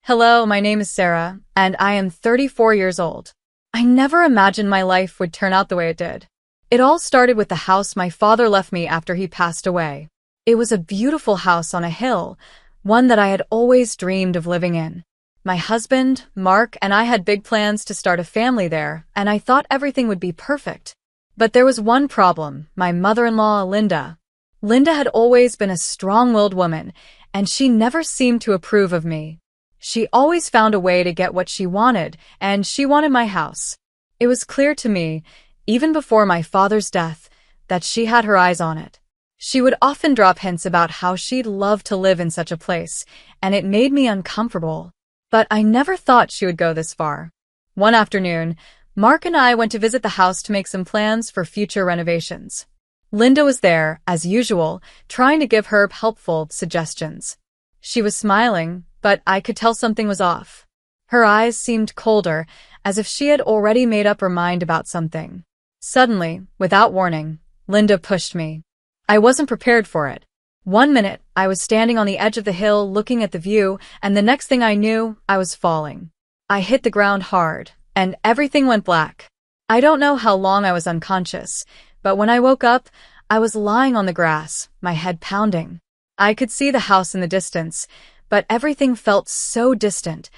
Hello, my name is Sarah, and I am 34 years old. I never imagined my life would turn out the way it did. It all started with the house my father left me after he passed away. It was a beautiful house on a hill, one that I had always dreamed of living in. My husband, Mark, and I had big plans to start a family there, and I thought everything would be perfect. But there was one problem: my mother-in-law, Linda. Linda had always been a strong-willed woman, and she never seemed to approve of me. She always found a way to get what she wanted, and she wanted my house. It was clear to me, even before my father's death, that she had her eyes on it. She would often drop hints about how she'd love to live in such a place, and it made me uncomfortable. But I never thought she would go this far. One afternoon, Mark and I went to visit the house to make some plans for future renovations. Linda was there, as usual, trying to give Herb helpful suggestions. She was smiling, but I could tell something was off. Her eyes seemed colder, as if she had already made up her mind about something. Suddenly, without warning, Linda pushed me. I wasn't prepared for it. One minute, I was standing on the edge of the hill looking at the view, and the next thing I knew, I was falling. I hit the ground hard, and everything went black. I don't know how long I was unconscious, but when I woke up, I was lying on the grass, my head pounding. I could see the house in the distance, but everything felt so distant,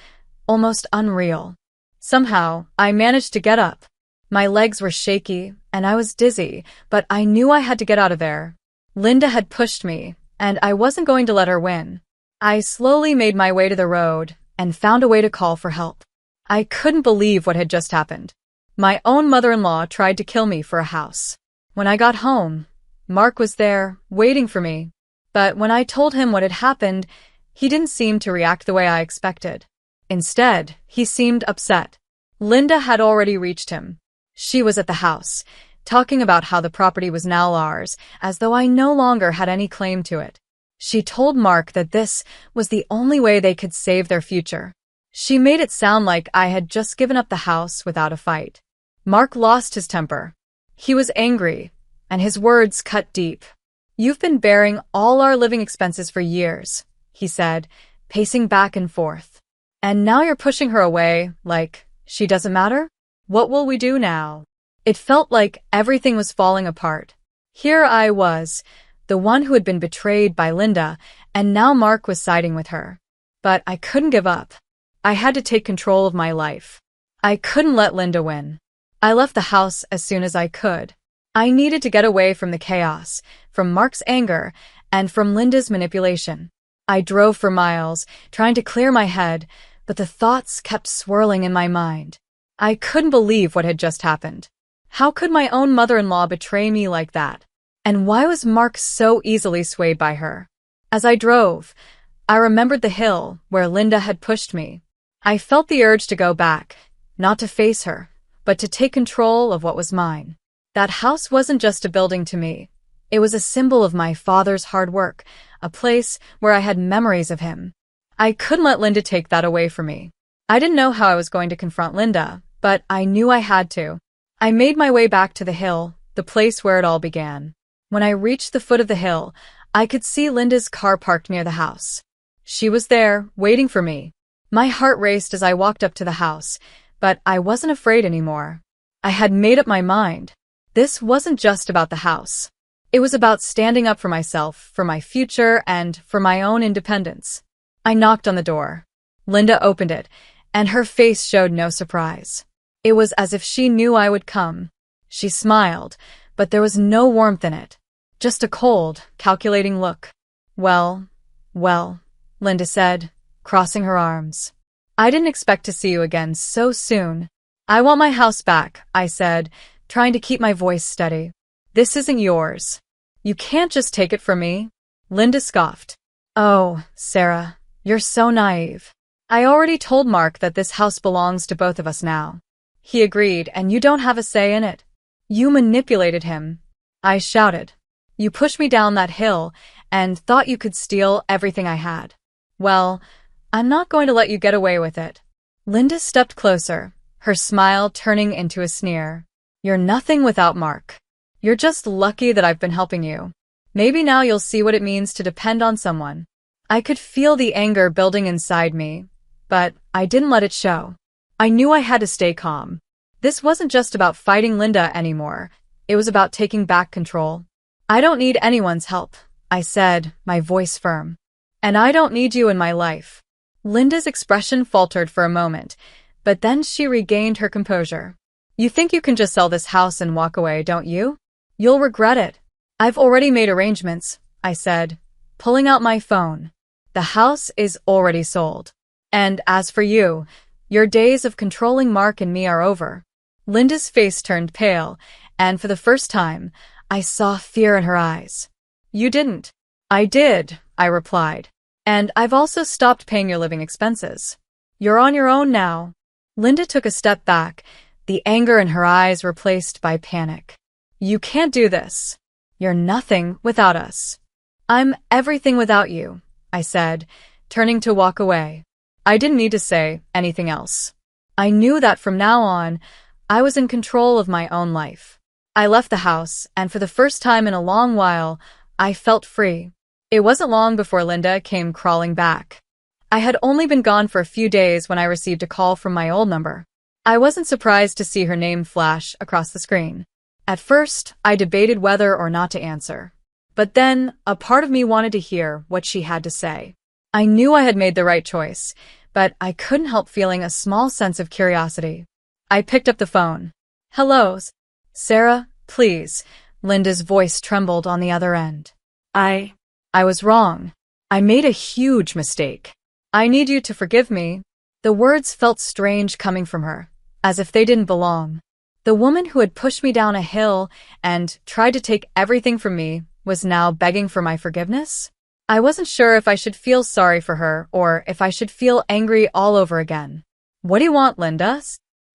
almost unreal. Somehow, I managed to get up. My legs were shaky, and I was dizzy, but I knew I had to get out of there. Linda had pushed me, and I wasn't going to let her win. I slowly made my way to the road and found a way to call for help. I couldn't believe what had just happened. My own mother-in-law tried to kill me for a house. When I got home, Mark was there, waiting for me. But when I told him what had happened, he didn't seem to react the way I expected. Instead, he seemed upset. Linda had already reached him. She was at the house, talking about how the property was now ours, as though I no longer had any claim to it. She told Mark that this was the only way they could save their future. She made it sound like I had just given up the house without a fight. Mark lost his temper. He was angry, and his words cut deep. "You've been bearing all our living expenses for years," he said, pacing back and forth. "And now you're pushing her away, like she doesn't matter? What will we do now?" It felt like everything was falling apart. Here I was, the one who had been betrayed by Linda, and now Mark was siding with her. But I couldn't give up. I had to take control of my life. I couldn't let Linda win. I left the house as soon as I could. I needed to get away from the chaos, from Mark's anger, and from Linda's manipulation. I drove for miles, trying to clear my head, but the thoughts kept swirling in my mind. I couldn't believe what had just happened. How could my own mother-in-law betray me like that? And why was Mark so easily swayed by her? As I drove, I remembered the hill where Linda had pushed me. I felt the urge to go back, not to face her, but to take control of what was mine. That house wasn't just a building to me. It was a symbol of my father's hard work, a place where I had memories of him. I couldn't let Linda take that away from me. I didn't know how I was going to confront Linda, but I knew I had to. I made my way back to the hill, the place where it all began. When I reached the foot of the hill, I could see Linda's car parked near the house. She was there, waiting for me. My heart raced as I walked up to the house, but I wasn't afraid anymore. I had made up my mind. This wasn't just about the house. It was about standing up for myself, for my future, and for my own independence. I knocked on the door. Linda opened it, and her face showed no surprise. It was as if she knew I would come. She smiled, but there was no warmth in it. Just a cold, calculating look. Well, Linda said, crossing her arms. "I didn't expect to see you again so soon." "I want my house back," I said, trying to keep my voice steady. "This isn't yours. You can't just take it from me." Linda scoffed. "Oh, Sarah, you're so naive. I already told Mark that this house belongs to both of us now. He agreed, and you don't have a say in it." "You manipulated him," I shouted. "You pushed me down that hill and thought you could steal everything I had. Well, I'm not going to let you get away with it." Linda stepped closer, her smile turning into a sneer. "You're nothing without Mark. You're just lucky that I've been helping you. Maybe now you'll see what it means to depend on someone." I could feel the anger building inside me, but I didn't let it show. I knew I had to stay calm. This wasn't just about fighting Linda anymore. It was about taking back control. I don't need anyone's help, I said, my voice firm. And I don't need you in my life. Linda's expression faltered for a moment, but then she regained her composure. You think you can just sell this house and walk away, don't you? You'll regret it. I've already made arrangements, I said, pulling out my phone. The house is already sold. And as for you, your days of controlling Mark and me are over. Linda's face turned pale, and for the first time, I saw fear in her eyes. You didn't. I did, I replied. And I've also stopped paying your living expenses. You're on your own now. Linda took a step back, the anger in her eyes replaced by panic. You can't do this. You're nothing without us. I'm everything without you, I said, turning to walk away. I didn't need to say anything else. I knew that from now on, I was in control of my own life. I left the house, and for the first time in a long while, I felt free. It wasn't long before Linda came crawling back. I had only been gone for a few days when I received a call from my old number. I wasn't surprised to see her name flash across the screen. At first, I debated whether or not to answer. But then, a part of me wanted to hear what she had to say. I knew I had made the right choice, but I couldn't help feeling a small sense of curiosity. I picked up the phone. Hello, Sarah, please. Linda's voice trembled on the other end. I was wrong. I made a huge mistake. I need you to forgive me. The words felt strange coming from her, as if they didn't belong. The woman who had pushed me down a hill and tried to take everything from me was now begging for my forgiveness? I wasn't sure if I should feel sorry for her or if I should feel angry all over again. What do you want, Linda?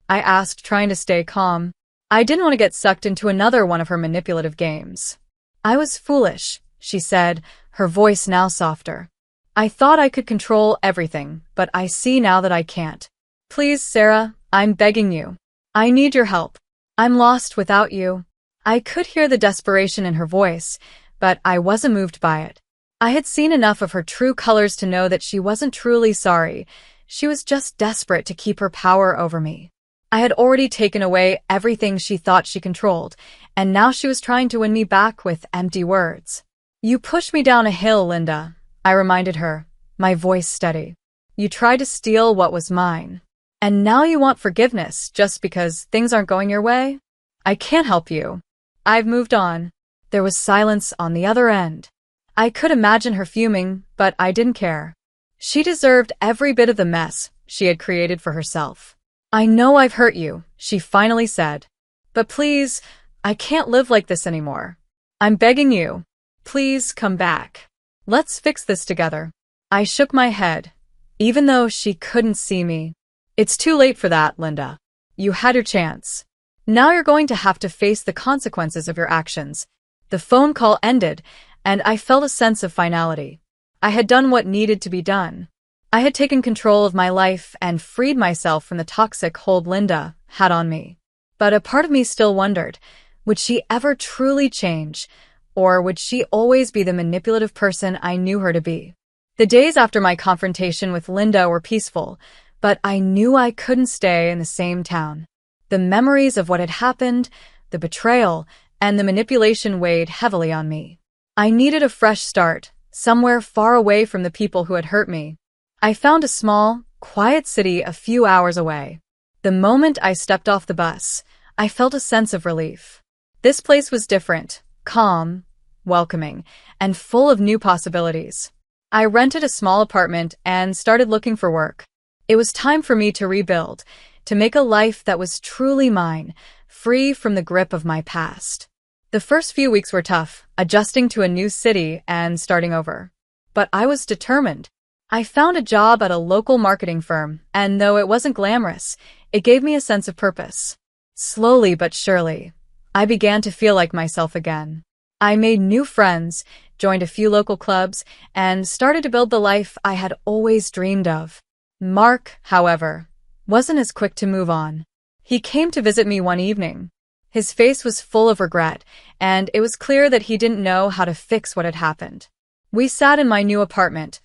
I asked, trying to stay calm. I didn't want to get sucked into another one of her manipulative games. I was foolish, she said, her voice now softer. I thought I could control everything, but I see now that I can't. Please, Sarah, I'm begging you. I need your help. I'm lost without you. I could hear the desperation in her voice, but I wasn't moved by it. I had seen enough of her true colors to know that she wasn't truly sorry. She was just desperate to keep her power over me. I had already taken away everything she thought she controlled, and now she was trying to win me back with empty words. You pushed me down a hill, Linda, I reminded her, my voice steady. You tried to steal what was mine. And now you want forgiveness just because things aren't going your way? I can't help you. I've moved on. There was silence on the other end. I could imagine her fuming, but I didn't care. She deserved every bit of the mess she had created for herself. I know I've hurt you, she finally said. But please, I can't live like this anymore. I'm begging you. Please come back. Let's fix this together. I shook my head, even though she couldn't see me. It's too late for that, Linda. You had your chance. Now you're going to have to face the consequences of your actions. The phone call ended, and I felt a sense of finality. I had done what needed to be done. I had taken control of my life and freed myself from the toxic hold Linda had on me. But a part of me still wondered, would she ever truly change, or would she always be the manipulative person I knew her to be? The days after my confrontation with Linda were peaceful, but I knew I couldn't stay in the same town. The memories of what had happened, the betrayal, and the manipulation weighed heavily on me. I needed a fresh start, somewhere far away from the people who had hurt me. I found a small, quiet city a few hours away. The moment I stepped off the bus, I felt a sense of relief. This place was different, calm, welcoming, and full of new possibilities. I rented a small apartment and started looking for work. It was time for me to rebuild, to make a life that was truly mine, free from the grip of my past. The first few weeks were tough, adjusting to a new city and starting over. But I was determined. I found a job at a local marketing firm, and though it wasn't glamorous, it gave me a sense of purpose. Slowly but surely, I began to feel like myself again. I made new friends, joined a few local clubs, and started to build the life I had always dreamed of. Mark, however, wasn't as quick to move on. He came to visit me one evening. His face was full of regret, and it was clear that he didn't know how to fix what had happened. We sat in my new apartment,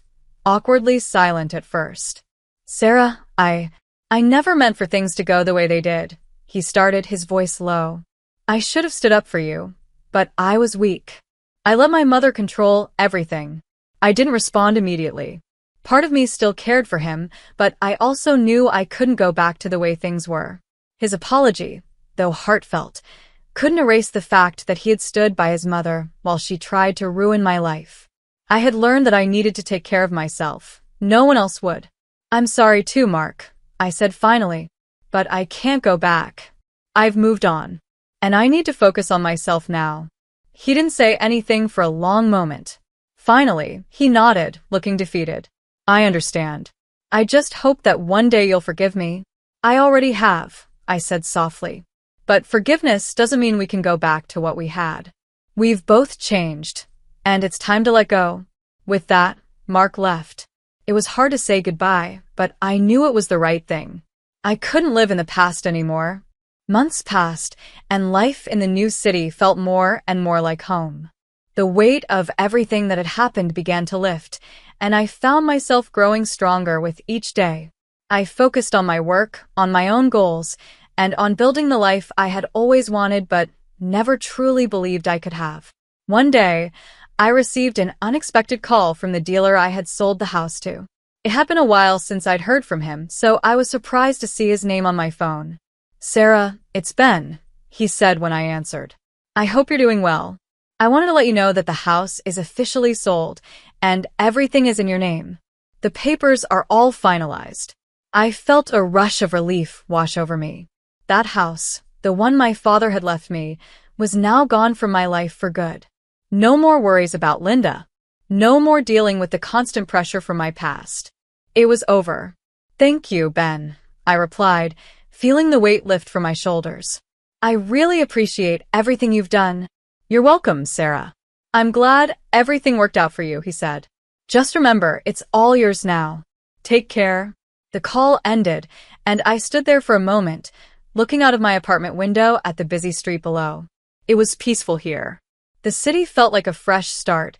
awkwardly silent at first. Sarah, I never meant for things to go the way they did. He started, his voice low. I should have stood up for you, but I was weak. I let my mother control everything. I didn't respond immediately. Part of me still cared for him, but I also knew I couldn't go back to the way things were. His apology, though heartfelt, couldn't erase the fact that he had stood by his mother while she tried to ruin my life. I had learned that I needed to take care of myself. No one else would. I'm sorry too, Mark, I said finally, but I can't go back. I've moved on, and I need to focus on myself now. He didn't say anything for a long moment. Finally, he nodded, looking defeated. I understand. I just hope that one day you'll forgive me. I already have, I said softly. But forgiveness doesn't mean we can go back to what we had. We've both changed, and it's time to let go. With that, Mark left. It was hard to say goodbye, but I knew it was the right thing. I couldn't live in the past anymore. Months passed, and life in the new city felt more and more like home. The weight of everything that had happened began to lift, and I found myself growing stronger with each day. I focused on my work, on my own goals, and on building the life I had always wanted but never truly believed I could have. One day, I received an unexpected call from the dealer I had sold the house to. It had been a while since I'd heard from him, so I was surprised to see his name on my phone. Sarah, it's Ben, he said when I answered. I hope you're doing well. I wanted to let you know that the house is officially sold, and everything is in your name. The papers are all finalized. I felt a rush of relief wash over me. That house, the one my father had left me, was now gone from my life for good. No more worries about Linda. No more dealing with the constant pressure from my past. It was over. Thank you, Ben, I replied, feeling the weight lift from my shoulders. I really appreciate everything you've done. You're welcome, Sarah. I'm glad everything worked out for you, he said. Just remember, it's all yours now. Take care. The call ended, and I stood there for a moment, looking out of my apartment window at the busy street below. It was peaceful here. The city felt like a fresh start,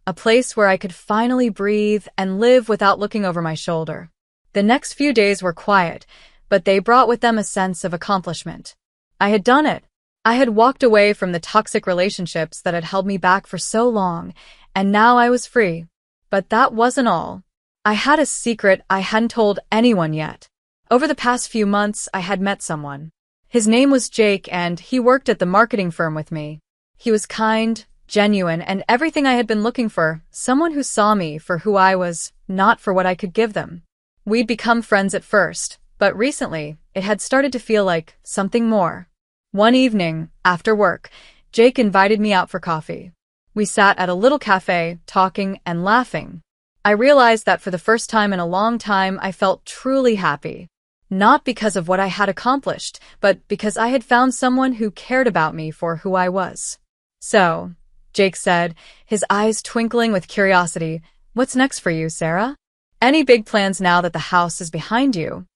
a place where I could finally breathe and live without looking over my shoulder. The next few days were quiet, but they brought with them a sense of accomplishment. I had done it. I had walked away from the toxic relationships that had held me back for so long, and now I was free. But that wasn't all. I had a secret I hadn't told anyone yet. Over the past few months, I had met someone. His name was Jake, and he worked at the marketing firm with me. He was kind, genuine, and everything I had been looking for, someone who saw me for who I was, not for what I could give them. We'd become friends at first, but recently, it had started to feel like something more. One evening, after work, Jake invited me out for coffee. We sat at a little cafe, talking and laughing. I realized that for the first time in a long time, I felt truly happy. Not because of what I had accomplished, but because I had found someone who cared about me for who I was. So, Jake said, his eyes twinkling with curiosity, what's next for you, Sarah? Any big plans now that the house is behind you?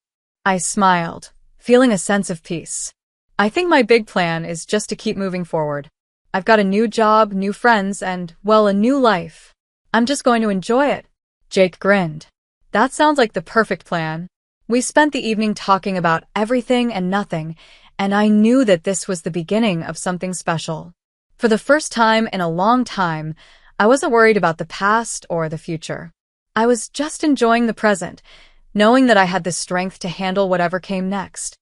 I smiled, feeling a sense of peace. I think my big plan is just to keep moving forward. I've got a new job, new friends, and, well, a new life. I'm just going to enjoy it. Jake grinned. That sounds like the perfect plan. We spent the evening talking about everything and nothing, and I knew that this was the beginning of something special. For the first time in a long time, I wasn't worried about the past or the future. I was just enjoying the present, knowing that I had the strength to handle whatever came next.